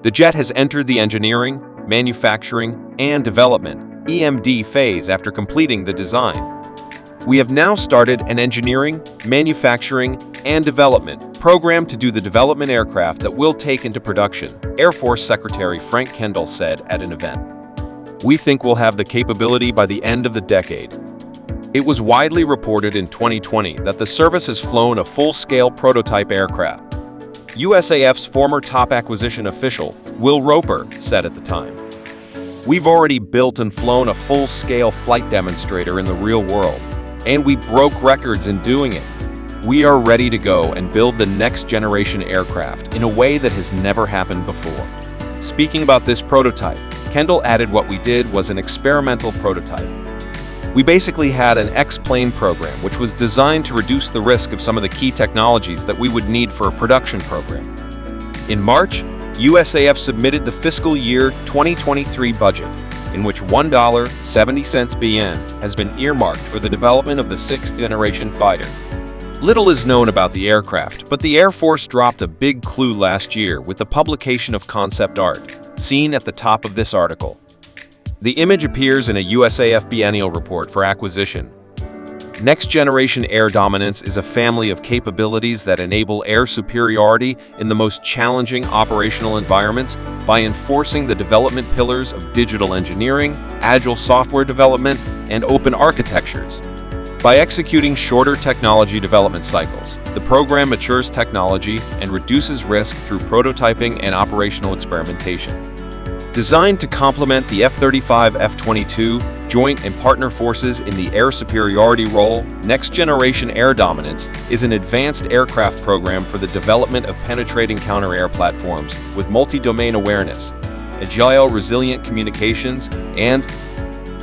The jet has entered the engineering, manufacturing, and development (EMD) phase after completing the design. We have now started an engineering, manufacturing, and development program to do the development aircraft that will take into production, Air Force Secretary Frank Kendall said at an event. We think we'll have the capability by the end of the decade. It was widely reported in 2020 that the service has flown a full-scale prototype aircraft. USAF's former top acquisition official, Will Roper, said at the time. We've already built and flown a full-scale flight demonstrator in the real world, and we broke records in doing it. We are ready to go and build the next generation aircraft in a way that has never happened before. Speaking about this prototype, Kendall added what we did was an experimental prototype. We basically had an X-plane program which was designed to reduce the risk of some of the key technologies that we would need for a production program. In March, USAF submitted the fiscal year 2023 budget, in which $1.70 BN has been earmarked for the development of the sixth-generation fighter. Little is known about the aircraft, but the Air Force dropped a big clue last year with the publication of concept art, seen at the top of this article. The image appears in a USAF biennial report for acquisition. Next-generation air dominance is a family of capabilities that enable air superiority in the most challenging operational environments by enforcing the development pillars of digital engineering, agile software development, and open architectures. By executing shorter technology development cycles, the program matures technology and reduces risk through prototyping and operational experimentation. Designed to complement the F-35 F-22 joint and partner forces in the air superiority role, Next-Generation Air Dominance is an advanced aircraft program for the development of penetrating counter-air platforms with multi-domain awareness, agile resilient communications, and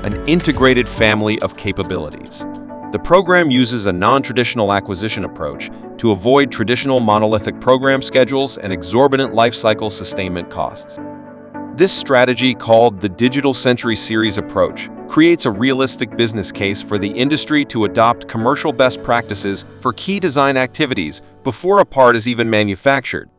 an integrated family of capabilities. The program uses a non-traditional acquisition approach to avoid traditional monolithic program schedules and exorbitant lifecycle sustainment costs. This strategy, called the Digital Century Series approach, creates a realistic business case for the industry to adopt commercial best practices for key design activities before a part is even manufactured.